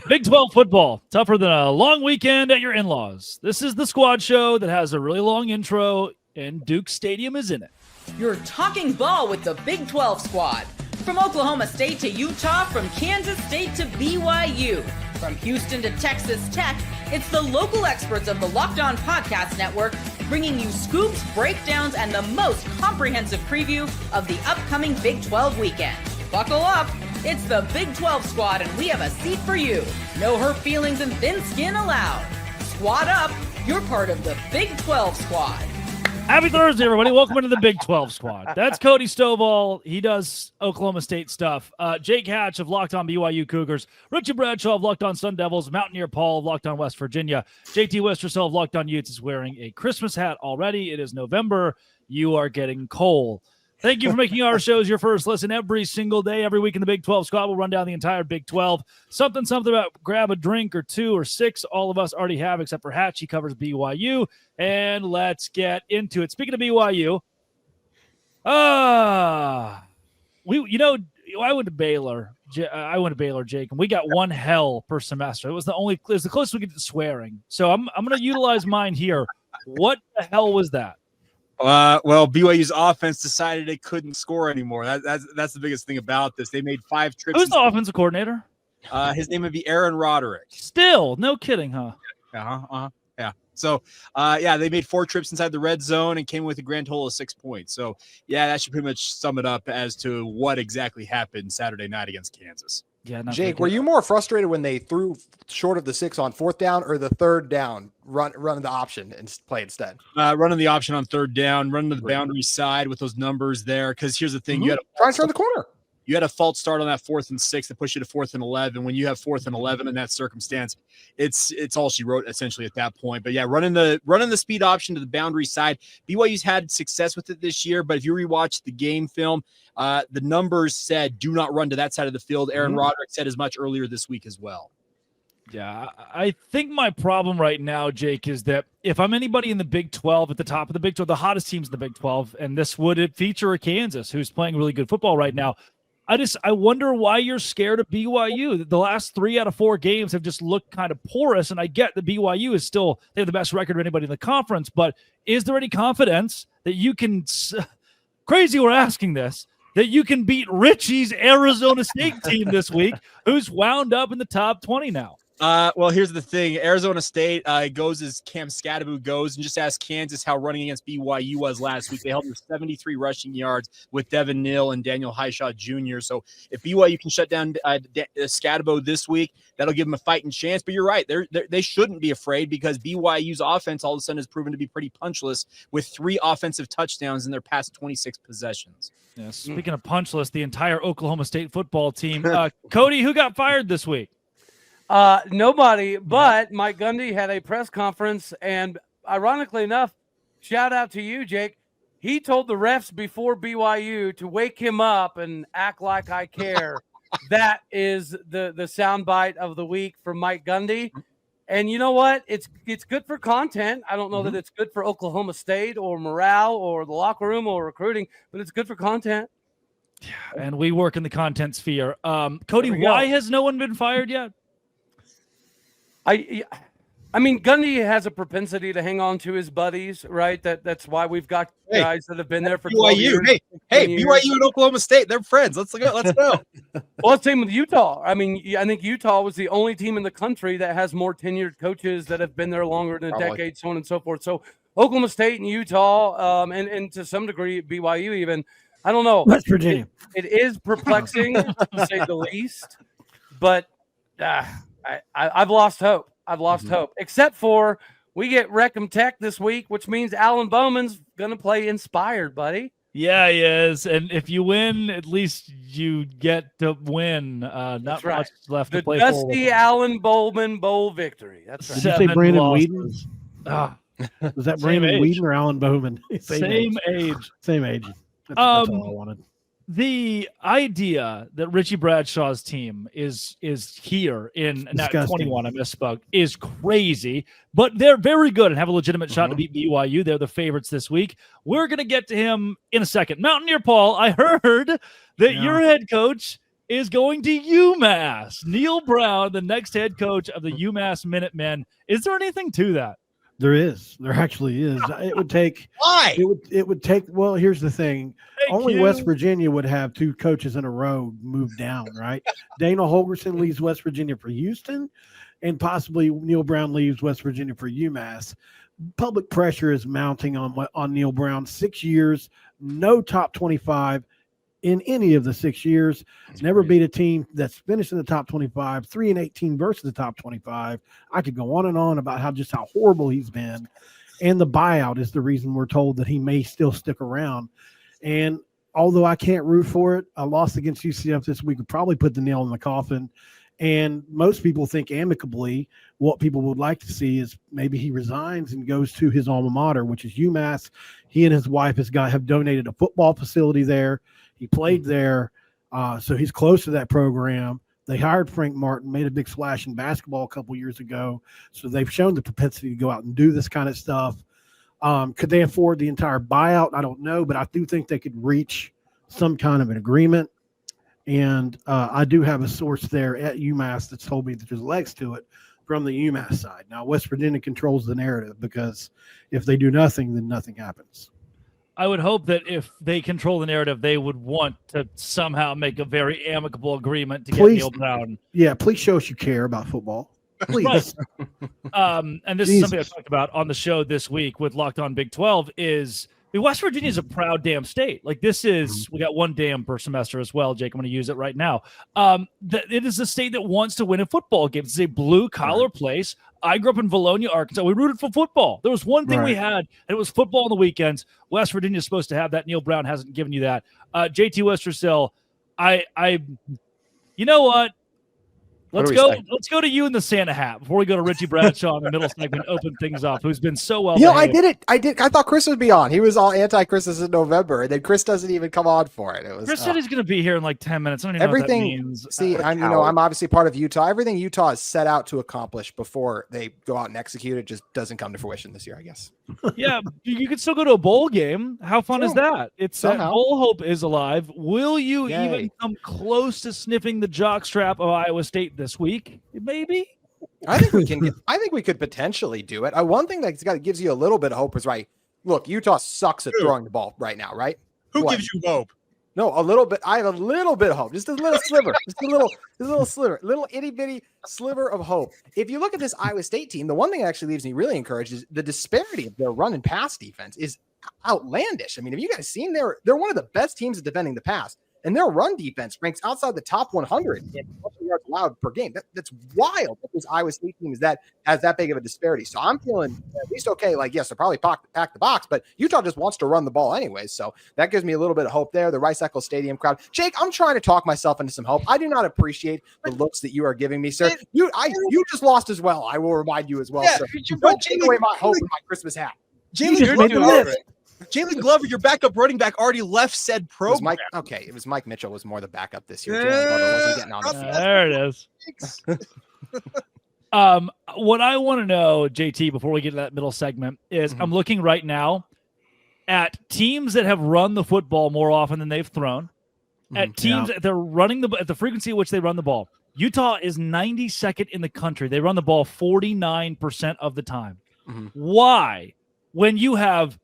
Big 12 football, tougher than a long weekend at your in-laws. This is the squad show that has a really long intro, and Duke Stadium is in it. You're talking ball with the Big 12 squad. From Oklahoma State to Utah, from Kansas State to BYU, from Houston to Texas Tech, it's the local experts of the Locked On Podcast Network bringing you scoops, breakdowns, and the most comprehensive preview of the upcoming Big 12 weekend. Buckle up. It's the Big 12 squad, and we have a seat for you. No hurt feelings and thin skin allowed. Squad up. You're part of the Big 12 squad. Happy Thursday, everybody. Welcome into the Big 12 squad. That's Cody Stovall. He does Oklahoma State stuff. Jake Hatch of Locked On BYU Cougars. Richie Bradshaw of Locked On Sun Devils. Mountaineer Paul of Locked On West Virginia. JT Westerso of Locked On Utes is wearing a Christmas hat already. It is November. You are getting cold. Thank you for making our shows your first listen every single day. Every week in the Big 12 squad, we'll run down the entire Big 12. Something about grab a drink or two or six. All of us already have, except for Hatch. He covers BYU. And let's get into it. Speaking of BYU, I went to Baylor. Jake, and we got one hell per semester. It was the closest we get to swearing. So I'm going to utilize mine here. What the hell was that? Well, BYU's offense decided it couldn't score anymore. That's the biggest thing about this. They made 5 trips. Who's the offensive coordinator? His name would be Aaron Roderick. Still, no kidding, huh? Yeah. So, they made 4 trips inside the red zone and came with a grand total of 6 points. So, yeah, that should pretty much sum it up as to what exactly happened Saturday night against Kansas. Yeah, Jake, were you more frustrated when they threw short of the 6 on 4th down, or the 3rd down running the option and play instead? Running the option on 3rd down, running to the boundary side with those numbers there. Because here's the thing: you had try and turn the corner. You had a false start on that 4th and 6 that pushed you to 4th and 11. When you have 4th and 11 in that circumstance, it's all she wrote essentially at that point. But yeah, running the speed option to the boundary side. BYU's had success with it this year, but if you rewatch the game film, the numbers said do not run to that side of the field. Aaron Roderick said as much earlier this week as well. Yeah, I think my problem right now, Jake, is that if I'm anybody in the Big 12 at the top of the Big 12, the hottest teams in the Big 12, and this would feature a Kansas who's playing really good football right now. I wonder why you're scared of BYU. The last 3 out of 4 games have just looked kind of porous, and I get that BYU is still – they have the best record of anybody in the conference, but is there any confidence that you can – crazy we're asking this – that you can beat Richie's Arizona State team this week, who's wound up in the top 20 now? Well, here's the thing. Arizona State goes as Cam Scadaboo goes, and just ask Kansas how running against BYU was last week. They held their 73 rushing yards with Devin Neal and Daniel Highshaw Jr. So if BYU can shut down Scadaboo this week, that'll give them a fighting chance. But you're right. They shouldn't be afraid because BYU's offense all of a sudden has proven to be pretty punchless with 3 offensive touchdowns in their past 26 possessions. Yeah, speaking of punchless, the entire Oklahoma State football team. Cody, who got fired this week? Nobody, but Mike Gundy had a press conference, and ironically enough, shout out to you, Jake. He told the refs before BYU to wake him up and act like I care. That is the soundbite of the week from Mike Gundy. And you know what? It's good for content. I don't know that it's good for Oklahoma State or morale or the locker room or recruiting, but it's good for content. Yeah, and we work in the content sphere. Cody, why has no one been fired yet? I mean, Gundy has a propensity to hang on to his buddies, right? That's why we've got guys that have been there for 12 years. Hey, BYU and Oklahoma State, they're friends. Let's go. Well, same with Utah. I mean, I think Utah was the only team in the country that has more tenured coaches that have been there longer than a decade, so on and so forth. So Oklahoma State and Utah, and to some degree BYU even, I don't know. West Virginia. It is perplexing to say the least, but I've lost hope. I've lost hope, except for we get Wreckham Tech this week, which means Alan Bowman's going to play inspired, buddy. Yeah, he is. And if you win, at least you get to win. Not right. much left the to play Dusty for. The Alan Bowman Bowl victory. That's right. Did you say Brandon Whedon? Was that Brandon age. Whedon or Alan Bowman? Same age. Same age. That's all I wanted. The idea that Richie Bradshaw's team is here in not 21, I misspoke, is crazy, but they're very good and have a legitimate shot to beat BYU. They're the favorites this week. We're going to get to him in a second. Mountaineer Paul, I heard that your head coach is going to UMass. Neil Brown, the next head coach of the UMass Minutemen. Is there anything to that? There actually is. It would take. Why? It would take. Well, here's the thing. Thank Only you. West Virginia would have 2 coaches in a row move down, right? Dana Holgerson leaves West Virginia for Houston, and possibly Neil Brown leaves West Virginia for UMass. Public pressure is mounting on Neil Brown. 6 years, no top 25 in any of the 6 years. Never beat a team that's finished in the top 25. 3-18 versus the top 25. I could go on and on about how horrible he's been. And the buyout is the reason we're told that he may still stick around. And although I can't root for it, a loss against UCF this week would probably put the nail in the coffin. And most people think amicably what people would like to see is maybe he resigns and goes to his alma mater, which is UMass. He and his wife have donated a football facility there. He played there, so he's close to that program. They hired Frank Martin, made a big splash in basketball a couple years ago, so they've shown the propensity to go out and do this kind of stuff. Could they afford the entire buyout? I don't know, but I do think they could reach some kind of an agreement. And I do have a source there at UMass that's told me that there's legs to it from the UMass side. Now, West Virginia controls the narrative because if they do nothing, then nothing happens. I would hope that if they control the narrative, they would want to somehow make a very amicable agreement to get Neil Brown. Yeah, please show us you care about football. Please. Right. And this is something I talked about on the show this week with Locked On Big 12 is West Virginia is a proud damn state. Like this is, we got one damn per semester as well, Jake. I'm going to use it right now. It is a state that wants to win a football game. It's a blue collar place. I grew up in Valonia, Arkansas. We rooted for football. There was one thing we had, and it was football on the weekends. West Virginia is supposed to have that. Neil Brown hasn't given you that. JT Westersill, you know what? Let's go to you in the Santa hat before we go to Richie Bradshaw in the middle segment. Open things up. Who's been so well? I did. I thought Chris would be on. He was all anti-Chris in November, and then Chris doesn't even come on for it. Chris said he's going to be here in like 10 minutes. I don't even know what that means. See, I'm obviously part of Utah. Everything Utah is set out to accomplish before they go out and execute it just doesn't come to fruition this year, I guess. Yeah, you could still go to a bowl game. How fun is that? It's bowl hope is alive. Will you even come close to sniffing the jockstrap of Iowa State this week? Maybe. I think we can. I think we could potentially do it. One thing that gives you a little bit of hope is look, Utah sucks at throwing the ball right now, right? Who gives you hope? No, a little bit. I have a little bit of hope. Just a little sliver. Just a little sliver. Little itty bitty sliver of hope. If you look at this Iowa State team, the one thing that actually leaves me really encouraged is the disparity of their run and pass defense is outlandish. I mean, have you guys seen they're one of the best teams at defending the pass, and their run defense ranks outside the top 100 in yards allowed per game. That's wild that this Iowa State team has that big of a disparity. So I'm feeling at least okay. Like, yes, they'll probably pack the box, but Utah just wants to run the ball anyways. So that gives me a little bit of hope there. The Rice-Eccles Stadium crowd. Jake, I'm trying to talk myself into some hope. I do not appreciate the looks that you are giving me, sir. You just lost as well. I will remind you as well, sir. Don't take away my hope and my Christmas hat. Jalen Glover, your backup running back, already left said program. It was Mike Mitchell was more the backup this year. Jalen Glover wasn't getting on the field. There it is. What I want to know, JT, before we get to that middle segment, is I'm looking right now at teams that have run the football more often than they've thrown, at teams that they're running at the frequency at which they run the ball. Utah is 92nd in the country. They run the ball 49% of the time. Why, when you have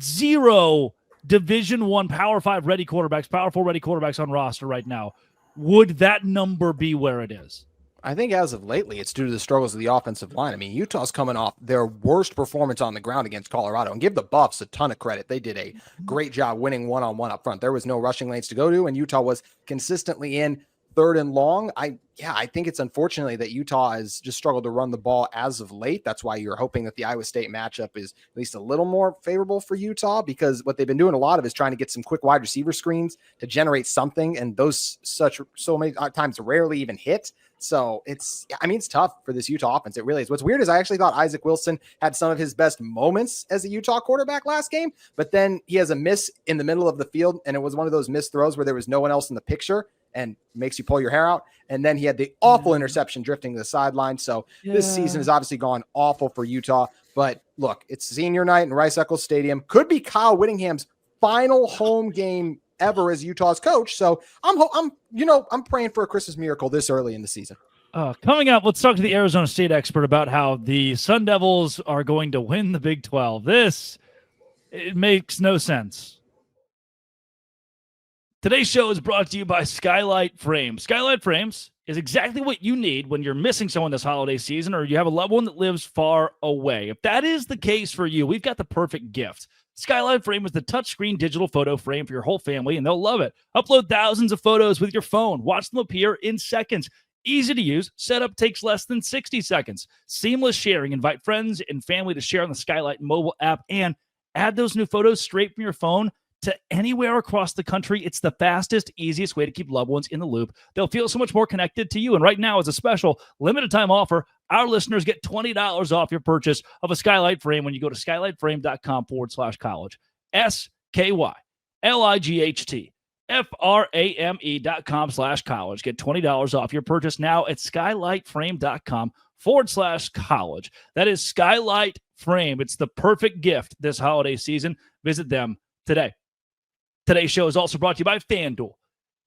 0 Division I Power 5 ready quarterbacks, Power 4 ready quarterbacks on roster right now, would that number be where it is? I think as of lately, it's due to the struggles of the offensive line. I mean, Utah's coming off their worst performance on the ground against Colorado, and give the Buffs a ton of credit. They did a great job winning one-on-one up front. There was no rushing lanes to go to, and Utah was consistently in third and long. I think it's unfortunately that Utah has just struggled to run the ball as of late. That's why you're hoping that the Iowa State matchup is at least a little more favorable for Utah, because what they've been doing a lot of is trying to get some quick wide receiver screens to generate something, and those so many times rarely even hit. So it's tough for this Utah offense. It really is. What's weird is I actually thought Isaac Wilson had some of his best moments as a Utah quarterback last game, but then he has a miss in the middle of the field, and it was one of those missed throws where there was no one else in the picture and makes you pull your hair out. And then he had the awful interception drifting to the sideline. So this season has obviously gone awful for Utah. But look, it's senior night in Rice-Eccles Stadium. Could be Kyle Whittingham's final home game ever as Utah's coach. So I'm praying for a Christmas miracle this early in the season. Coming up, let's talk to the Arizona State expert about how the Sun Devils are going to win the Big 12. It makes no sense. Today's show is brought to you by Skylight Frames. Skylight Frames is exactly what you need when you're missing someone this holiday season or you have a loved one that lives far away. If that is the case for you, we've got the perfect gift. Skylight Frame is the touchscreen digital photo frame for your whole family, and they'll love it. Upload thousands of photos with your phone. Watch them appear in seconds. Easy to use. Setup takes less than 60 seconds. Seamless sharing. Invite friends and family to share on the Skylight mobile app and add those new photos straight from your phone to anywhere across the country. It's the fastest, easiest way to keep loved ones in the loop. They'll feel so much more connected to you. And right now, as a special limited time offer, our listeners get $20 off your purchase of a Skylight Frame when you go to skylightframe.com/college. SKYLIGHTFRAME.com/college. Get $20 off your purchase now at skylightframe.com/college. That is Skylight Frame. It's the perfect gift this holiday season. Visit them today. Today's show is also brought to you by FanDuel.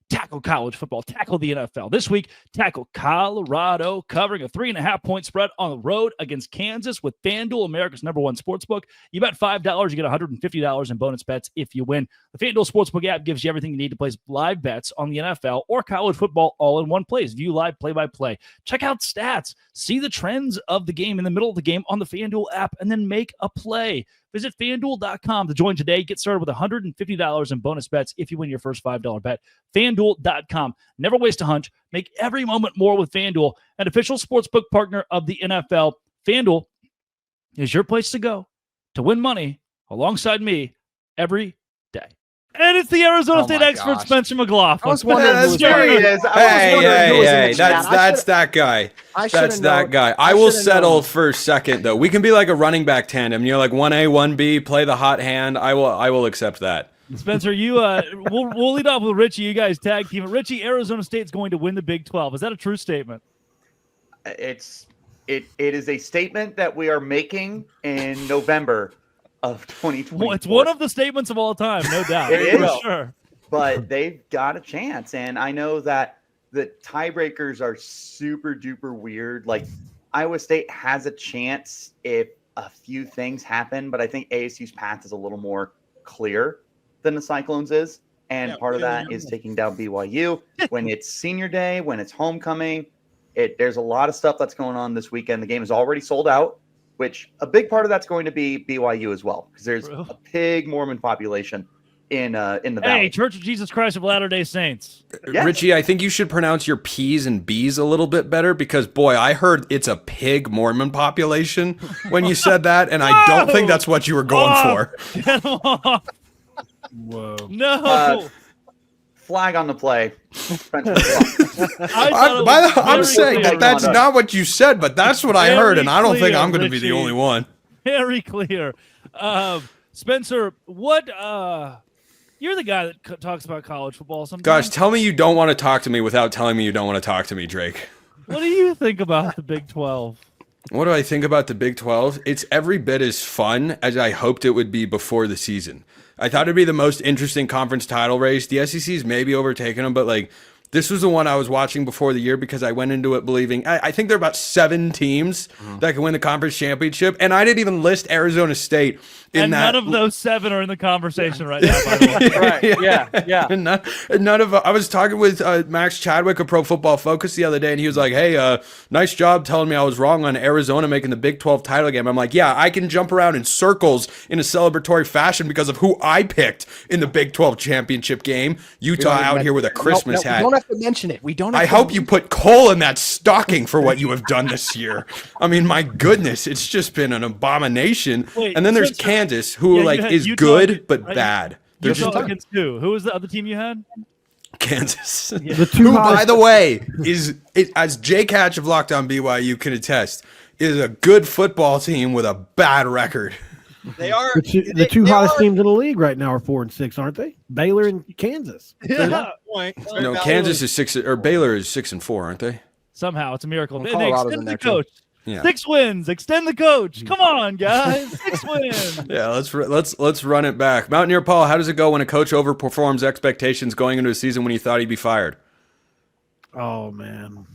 Tackle college football. Tackle the NFL. This week, tackle Colorado, covering a 3.5-point spread on the road against Kansas with FanDuel, America's #1 sportsbook. You bet $5, you get $150 in bonus bets if you win. The FanDuel Sportsbook app gives you everything you need to place live bets on the NFL or college football all in one place. View live play-by-play. Check out stats. See the trends of the game in the middle of the game on the FanDuel app, and then make a play. Visit FanDuel.com to join today. Get started with $150 in bonus bets if you win your first $5 bet. FanDuel.com. Never waste a hunch. Make every moment more with FanDuel, an official sportsbook partner of the NFL. FanDuel is your place to go to win money alongside me every day. And it's the Arizona State expert, Spencer McLaughlin. I was wondering who was There he is. Hey, that's that guy. That's that guy. I will settle for second, though. We can be like a running back tandem. You know, like 1A, 1B, play the hot hand. I will accept that. Spencer, we'll lead off with Richie. You guys tag team. Richie, Arizona State's going to win the Big 12. Is that a true statement? It is a statement that we are making in November of 2020. Well, it's one of the statements of all time, no doubt. It is. For sure. But they've got a chance, and I know that the tiebreakers are super duper weird. Like Iowa State has a chance if a few things happen, but I think ASU's path is a little more clear than the Cyclones is, and part of that is taking down BYU when it's senior day, when it's homecoming. There's a lot of stuff that's going on this weekend. The game is already sold out, which a big part of that's going to be BYU as well, because there's a big Mormon population in the valley. Hey, Church of Jesus Christ of Latter-day Saints. Yes. Richie, I think you should pronounce your P's and B's a little bit better, because, boy, I heard it's a pig Mormon population when you said that, and I don't think that's what you were going for. Get him off. Whoa. No. Flag on the play. I'm saying that's not what you said, but that's what I heard, and I don't think I'm going to be the only one. Very clear. Spencer, what you're the guy that talks about college football sometimes. Gosh, tell me you don't want to talk to me without telling me you don't want to talk to me, Drake. What do you think about the Big 12? What do I think about the Big 12? It's every bit as fun as I hoped it would be before the season. I thought it'd be the most interesting conference title race. The SEC's maybe overtaken them, but like this was the one I was watching before the year because I went into it believing I think there are about 7 teams that can win the conference championship, and I didn't even list Arizona State in that. None of those 7 are in the conversation right now, by the way. Right. Yeah. And none of I was talking with Max Chadwick of Pro Football Focus the other day, and he was like, "Hey, nice job telling me I was wrong on Arizona making the Big 12 title game." I'm like, "Yeah, I can jump around in circles in a celebratory fashion because of who I picked in the Big 12 championship game. Utah out here with a Christmas hat." We don't have to mention it. We don't. I hope you put coal in that stocking for what you have done this year. I mean, my goodness, it's just been an abomination. Wait, and then there's Kansas, who is Utah good but right? bad. They're Utah just against who? Who was the other team you had? Kansas. The two Who, by hottest- the way, as Jake Hatch of Locked On BYU can attest, is a good football team with a bad record. They are the two hottest teams in the league right now are 4 and 6, aren't they? Baylor and Kansas. Yeah. No, Kansas is 6, or Baylor is 6-4, aren't they? Somehow it's a miracle. Well, They Colorado's extended in the there, too. coach. Yeah. 6 wins. Extend the coach. Come on, guys. 6 wins. Yeah, let's run it back. Mountaineer Paul, how does it go when a coach overperforms expectations going into a season when he thought he'd be fired? Oh man.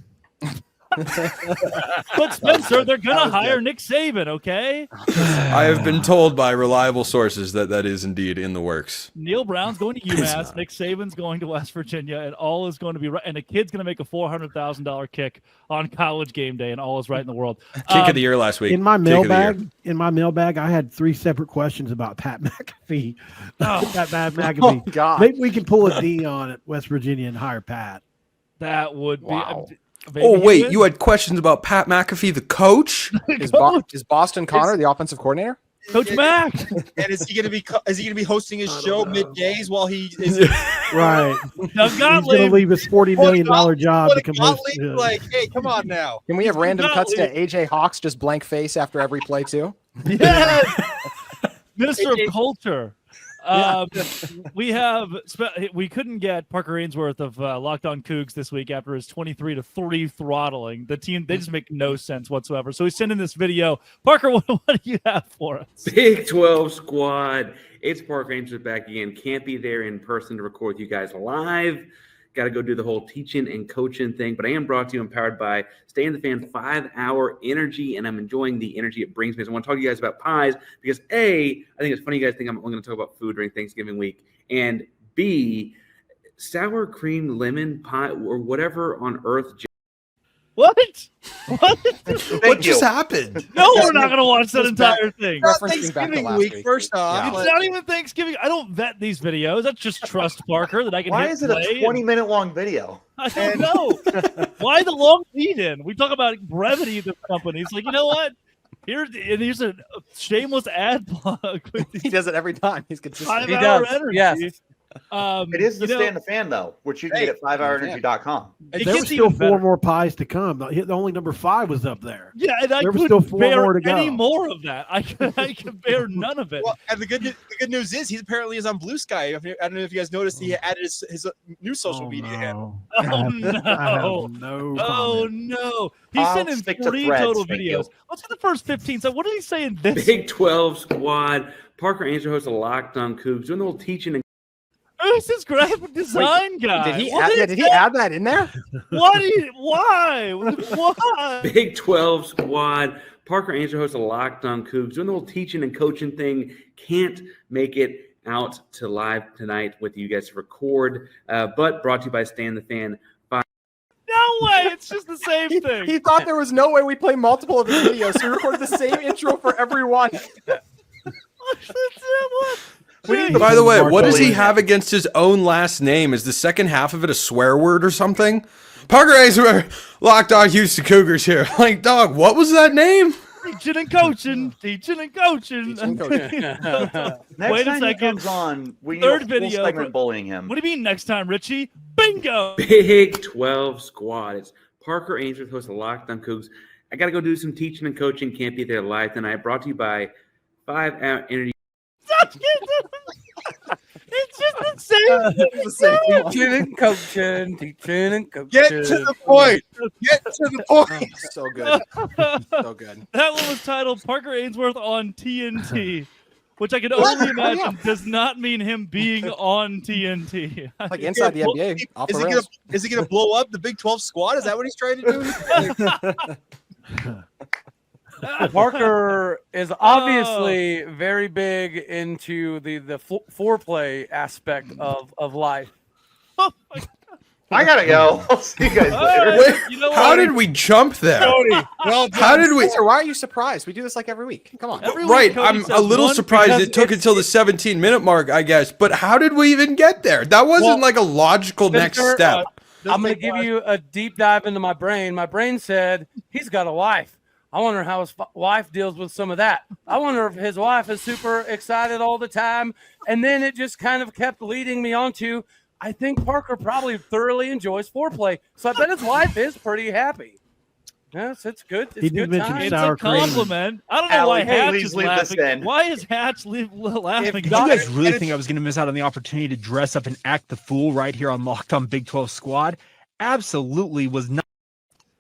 But Spencer, they're gonna hire Nick Saban, okay? I have been told by reliable sources that is indeed in the works. Neil Brown's going to UMass, Nick Saban's going to West Virginia, and all is going to be right. And a kid's gonna make a $400,000 kick on College game day, and all is right in the world. Kick of the year last week. In my Kick of the year. mailbag, I had 3 separate questions about Pat McAfee. Pat McAfee. Oh, God. Maybe we can pull a Deion at West Virginia and hire Pat. That would Wow. be. Oh, wait, you had questions about Pat McAfee, the coach? Is Boston Connor the offensive coordinator? Coach Mac. And is he going to be hosting his show middays while he is Right. Doug He's going to Gottlieb. leave his $40 million job to come host. like, hey, come on now. Can we have random cuts to Gottlieb. AJ Hawks just blank face after every play too? Yes. Minister of Culture. We couldn't get Parker Ainsworth of Locked On Cougs this week after his 23-3 throttling. The team, they just make no sense whatsoever. So he's sending this video. Parker, what do you have for us? Big 12 squad. It's Parker Ainsworth back again. Can't be there in person to record with you guys live. Got to go do the whole teaching and coaching thing. But I am brought to you, empowered by Stay in the Fan 5-hour energy, and I'm enjoying the energy it brings me. So I want to talk to you guys about pies because I think it's funny you guys think I'm only going to talk about food during Thanksgiving week, and B, sour cream lemon pie or whatever on earth. What? What just happened? No, we're not going to watch that entire thing. Referencing back to Thanksgiving last week, week. first off. It's not even Thanksgiving. I don't vet these videos. That's just trust Parker that I can Why hit is it a play 20-minute long video? I don't know. Why the long lead-in? We talk about brevity of this company. It's like, you know what? Here's a shameless ad plug. He does it every time. He's consistent. He 5-hour does. energy. Yes. It is the Stay in the Fan, though, which you can get at 5hourenergy.com. It There were gets still even 4 better. more pies to come. The only number 5 was up there. Yeah, and I There was couldn't still 4 bear more to go. any more of that. I could bear none of it. Well, and the good news is he apparently is on Blue Sky. I don't know if you guys noticed he added his new social media handle. I have no. no Oh comment. no! He's I'll sending stick to 3 threads, total thank videos. you. Let's get the first 15. So what did he say in this? Big 12 squad. Parker Ainsworth hosts a Locked On Cougs, doing the whole teaching and Who's this graphic design guy? Did he What add, is did he that? add that in there? Why? Why? Big 12 squad. Parker Ainsworth hosts a Locked On Cougs, doing the whole teaching and coaching thing. Can't make it out to live tonight with you guys to record, but brought to you by Stay in the Fan. No way! It's just the same thing. He thought there was no way we play multiple of his videos, so we recorded the same intro for everyone. By the way, what does he have against his own last name? Is the second half of it a swear word or something? Parker Ainsworth, Locked On Houston Cougars here. Like, dog, what was that name? Teaching and coaching. Teaching and coaching. Teaching and coaching. Next Wait a time he second. comes on, we need Third a full video segment for- bullying him. What do you mean next time, Richie? Bingo! Big 12 squad. It's Parker Ainsworth hosts a Locked On Cougs. I got to go do some teaching and coaching. Can't be there live tonight. Brought to you by 5-hour energy. It's just the same. It's the same one. Teaching and coaching. Teaching and coaching. Get to the point. Get to the point. So good. So good. That one was titled Parker Ainsworth on TNT, which I can only imagine does not mean him being on TNT. Like inside the NBA. Off the rails. Is he gonna blow up the Big 12 squad? Is that what he's trying to do? Parker is obviously very big into the foreplay aspect of life. I gotta go. I'll see you guys later. Wait, You know how what? did we jump there? Well, How did we? Spencer, why are you surprised? We do this like every week. Come on. Every week Right, Cody I'm says a little one surprised because it took until the 17-minute mark, I guess. But how did we even get there? That wasn't like a logical next Spencer, step. I'm going to give you a deep dive into my brain. My brain said he's got a wife. I wonder how his wife deals with some of that. I wonder if his wife is super excited all the time. And then it just kind of kept leading me on to, I think Parker probably thoroughly enjoys foreplay. So I bet his wife is pretty happy. Yes, it's good. It's He did good mention time. It's sour a cream. compliment. I don't know why Allie, Hatch please is leave this laughing. in. Why is Hatch laughing? Did you guys really think I was going to miss out on the opportunity to dress up and act the fool right here on Locked On Big 12 Squad? Absolutely was not.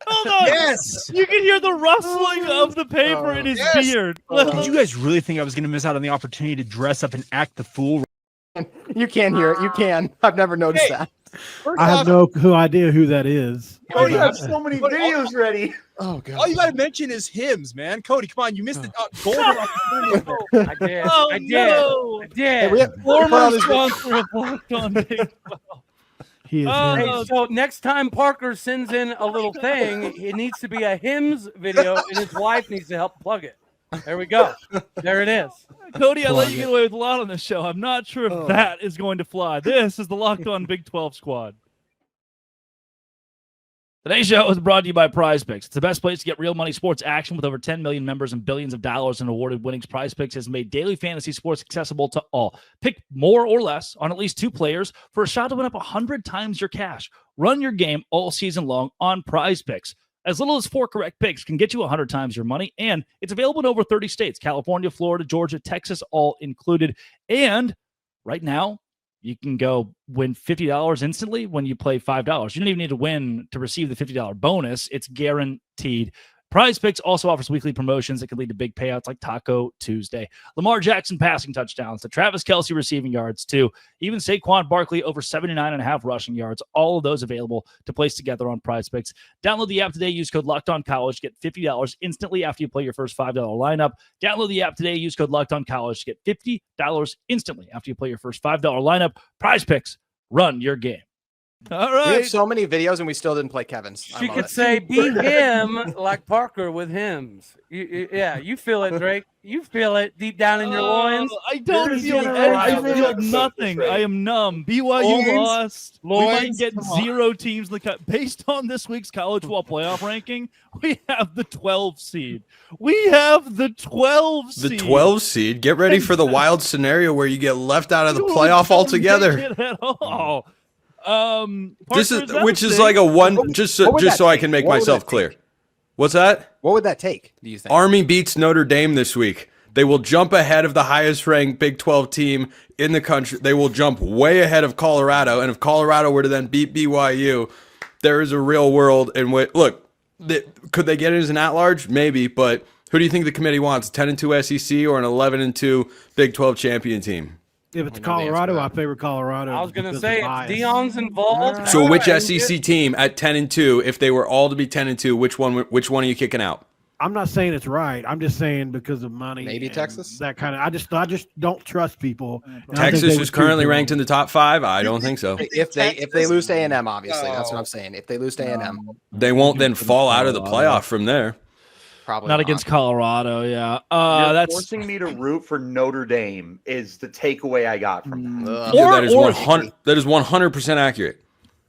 Hold on. Yes. You can hear the rustling of the paper in his beard. Did you guys really think I was going to miss out on the opportunity to dress up and act the fool? You can hear it. You can. I've never noticed that. I have no idea who that is. Cody, I have so many videos ready. Oh god. All you got to mention is hymns, man. Cody, come on. You missed the golden opportunity. I did. Oh, I did. no. I did. Hey, we put Former on this- sponsor of Locked On Big 12. He is Oh, here. Hey, so next time Parker sends in a little thing, it needs to be a hymns video, and his wife needs to help plug it. There we go. There it is. Cody, I let you get away with a lot on this show. I'm not sure if that is going to fly. This is the Locked On Big 12 Squad. Today's show is brought to you by Prize Picks. It's the best place to get real money sports action with over 10 million members and billions of dollars in awarded winnings. Prize Picks has made daily fantasy sports accessible to all. Pick more or less on at least 2 players for a shot to win up 100 times your cash. Run your game all season long on Prize Picks. As little as 4 correct picks can get you 100 times your money, and it's available in over 30 states, California, Florida, Georgia, Texas, all included. And right now, you can go win $50 instantly when you play $5. You don't even need to win to receive the $50 bonus. It's guaranteed. Prize Picks also offers weekly promotions that can lead to big payouts like Taco Tuesday, Lamar Jackson passing touchdowns, to Travis Kelce receiving yards, too. Even Saquon Barkley over 79.5 rushing yards. All of those available to place together on Prize Picks. Download the app today. Use code LOCKEDONCollege. Get $50 instantly after you play your first $5 lineup. Download the app today. Use code LOCKEDONCollege to get $50 instantly after you play your first $5 lineup. Prize Picks. Run your game. All We have right. so many videos and we still didn't play Kevin's. I She love could it. say, "Beat him like Parker with hymns." Yeah, you feel it, Drake. You feel it deep down in your loins. I don't This feel is I right. feel nothing. I am numb. BYU Loins? lost. We might Loins? get Come on. 0 teams in the cut. Based on this week's college football playoff ranking, we have the 12 seed. We have the 12 The seed. 12 seed. Get ready for the wild scenario where you get left out of the We playoff don't altogether. make it at all. This Parker, is that which a is thing? like a one just so, what would just that so I take? can make What would myself that clear. take? What's that? What would that take, do you think? Army beats Notre Dame this week. They will jump ahead of the highest ranked Big 12 team in the country. They will jump way ahead of Colorado. And if Colorado were to then beat BYU, there is a real world in which, look, could they get it as an at-large? Maybe, but who do you think the committee wants? 10-2 SEC or an 11-2 Big 12 champion team? If it's I know the answer to Colorado, that. I favor Colorado. I was gonna because say, of if bias. Deion's involved. So which all right, SEC team at 10-2, if they were all to be 10-2, which one are you kicking out? I'm not saying it's right. I'm just saying because of money. Maybe and Texas? That kind of. I just don't trust people. And I think Texas they is would currently choose ranked in the top 5. I don't think so. If they lose to A&M, obviously, that's what I'm saying. If they lose to A&M, They won't then fall out of the playoff from there. probably Not against Colorado, yeah. That's Forcing me to root for Notre Dame is the takeaway I got from that. Ugh. Or- that is or- 100. That is 100% accurate.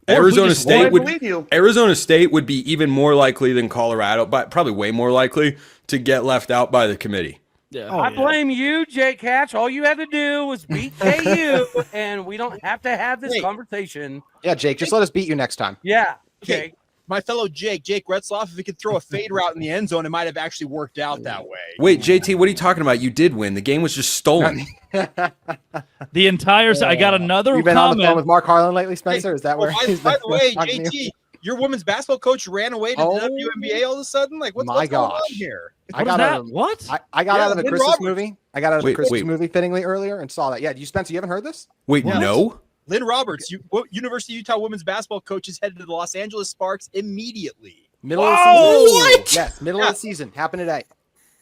Or if we Arizona just- Well, I State would. believe you. Arizona State would be even more likely than Colorado, but probably way more likely to get left out by the committee. yeah. Oh, I yeah. blame you, Jake Hatch. All you had to do was beat KU, and we don't have to have this Wait. conversation. Yeah, Jake, just let us beat you next time. Yeah, Okay. Jake. My fellow Jake Retzloff, if he could throw a fade route in the end zone, it might have actually worked out that way. Wait, JT, what are you talking about? You did win. The game was just stolen. The entire I got another You've been on the phone comment. with Mark Harlan lately, Spencer? Is that where? by, he's by been the way, talking to you? JT, your women's basketball coach ran away to Oh, the WNBA all of a sudden? Like, what's my going on gosh. here? I What is got that? out of What? I got Yeah, out of a Lynn Christmas Roberts. movie. I got out of Wait, a Christmas wait. movie fittingly earlier and saw that. Yeah, you Spencer, you haven't heard this? Wait, What? no? Lynn Roberts, University of Utah women's basketball coach, is headed to the Los Angeles Sparks immediately. Middle Whoa, of the season. what? Yes, middle of the season. Happened today.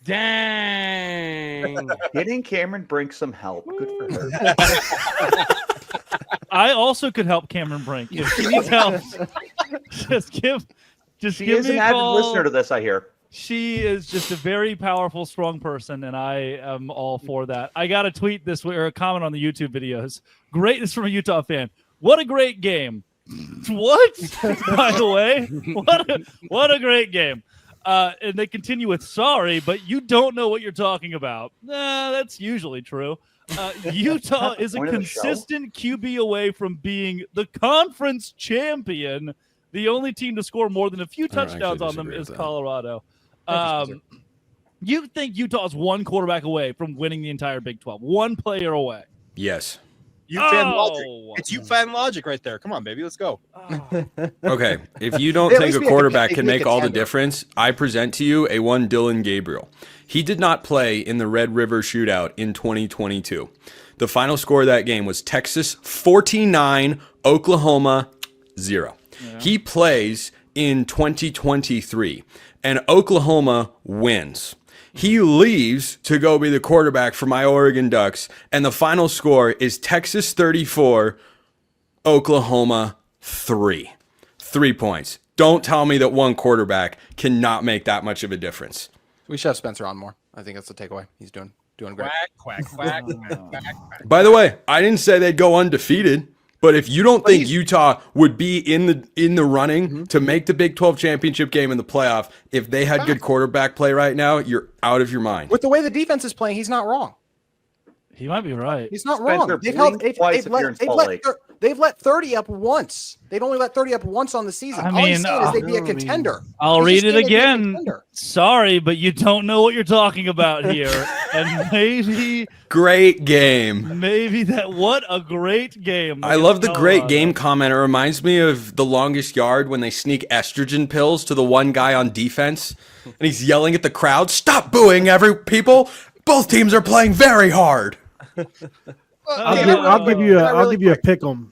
Dang. Getting Cameron Brink some help. Good for her. I also could help Cameron Brink if she needs help. just give She me is an a avid call. listener to this, I hear. She is just a very powerful, strong person, and I am all for that. I got a tweet this week or a comment on the YouTube videos. Great, this is from a Utah fan. What a great game! What? By the way, what a great game. And they continue with sorry, but you don't know what you're talking about. Nah, that's usually true. Utah is a Point of the show. consistent QB away from being the conference champion. The only team to score more than a few I don't touchdowns actually on them disagree is with that. Colorado. You think Utah's one quarterback away from winning the entire Big 12? One player away? Yes. You fan logic. It's you fan logic right there. Come on, baby. Let's go. Okay, if you don't They at think least a be a quarterback contender. can They be a make all the contender. difference, I present to you a one Dylan Gabriel. He did not play in the Red River Shootout in 2022. The final score of that game was Texas 49, Oklahoma 0. Yeah. He plays in 2023, and Oklahoma wins. He leaves to go be the quarterback for my Oregon Ducks, and the final score is Texas 34, Oklahoma 3. 3 points. Don't tell me that one quarterback cannot make that much of a difference. We should have Spencer on more. I think that's the takeaway. He's doing great. Quack, quack, quack. By the way, I didn't say they'd go undefeated, but if you don't think Utah would be in the running to make the Big 12 championship game in the playoff, if they had good quarterback play right now, you're out of your mind. With the way the defense is playing, he's not wrong. He might be right. He's not Spencer, wrong. They've let 30 up once. They'd only let 30 up once on the season. I All he's mean, saying is they'd be a contender. I'll He's read just it saying they'd be a again. contender. Sorry, but you don't know what you're talking about here. And maybe Great game. what a great game. I love the great game comment. It reminds me of The Longest Yard when they sneak estrogen pills to the one guy on defense and he's yelling at the crowd, "Stop booing, people. Both teams are playing very hard." I'll give you a pick 'em. I'll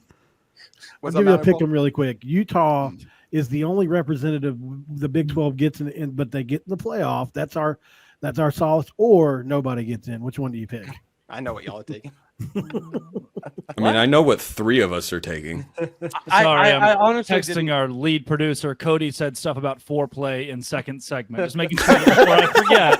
What's give you a up, pick Malcolm? 'em really quick. Utah is the only representative the Big 12 gets in, but they get in the playoff. That's our solace. Or nobody gets in. Which one do you pick? I know what y'all are taking. I mean, I know what 3 of us are taking. Sorry, I I'm honestly texting didn't- our lead producer. Cody said stuff about foreplay in second segment. Just making sure before I forget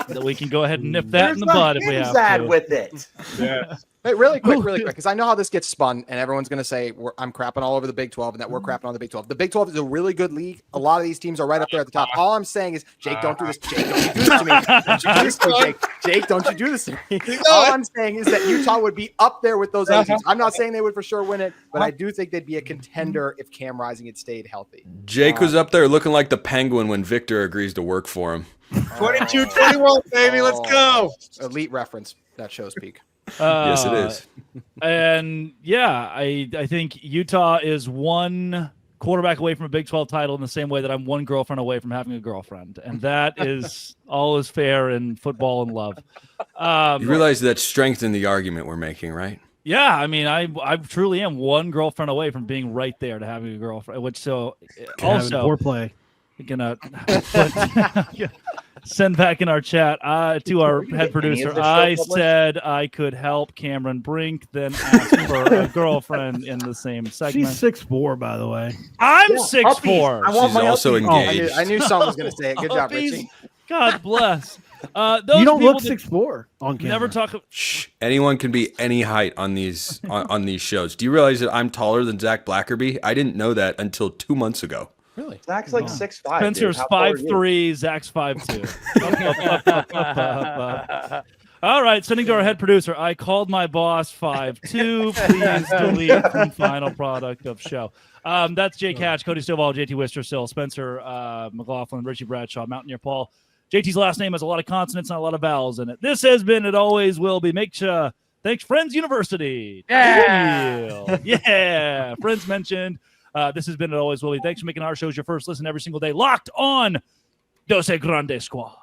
that we can go ahead and nip that in the bud if we have to. with it. Yeah. Hey, really quick, because I know how this gets spun, and everyone's going to say I'm crapping all over the Big 12 and that we're crapping on the Big 12. The Big 12 is a really good league. A lot of these teams are right up there at the top. All I'm saying is, Jake, don't do this. Jake, don't you do this to me. Don't you do this to me, Jake. Jake, don't you do this to me. All I'm saying is that Utah would be up there with those other teams. I'm not saying they would for sure win it, but I do think they'd be a contender if Cam Rising had stayed healthy. Jake was up there looking like the Penguin when Victor agrees to work for him. 22-21, baby. Let's go. Elite reference. That shows peak. Yes, it is. And yeah, I think Utah is one quarterback away from a Big 12 title in the same way that I'm one girlfriend away from having a girlfriend. And that is all is fair in football and love. You realize that strengthened the argument we're making, right? Yeah, I mean, I truly am one girlfriend away from being right there to having a girlfriend, which so also foreplay. gonna send back in our chat to our head producer. I said I could help Cameron Brink, then ask for a girlfriend in the same segment. She's 6'4", by the way. I'm 6'4". I want She's my also upbeat. engaged. I knew someone was going to say it. Good job, Uppies. Richie. God bless. Those You don't people look that 6'4" on camera. never talk. Shh. Anyone can be any height on these on these shows. Do you realize that I'm taller than Zach Blackerby? I didn't know that until 2 months ago. Really? Zach's like 6'5". Spencer's 5'3", Zach's 5'2". All right, sending to our head producer. I called my boss 5'2". Please delete from final product of show. That's Jake Hatch, Cody Stovall, JT Wistersill, Spencer McLaughlin, Richie Bradshaw, Mountaineer Paul. JT's last name has a lot of consonants, not a lot of vowels in it. This has been, it always will be. Thanks, Friends University. Yeah. Friends mentioned. This has been, it always will be. Thanks for making our shows your first listen every single day. Locked on Dos Grande Squad.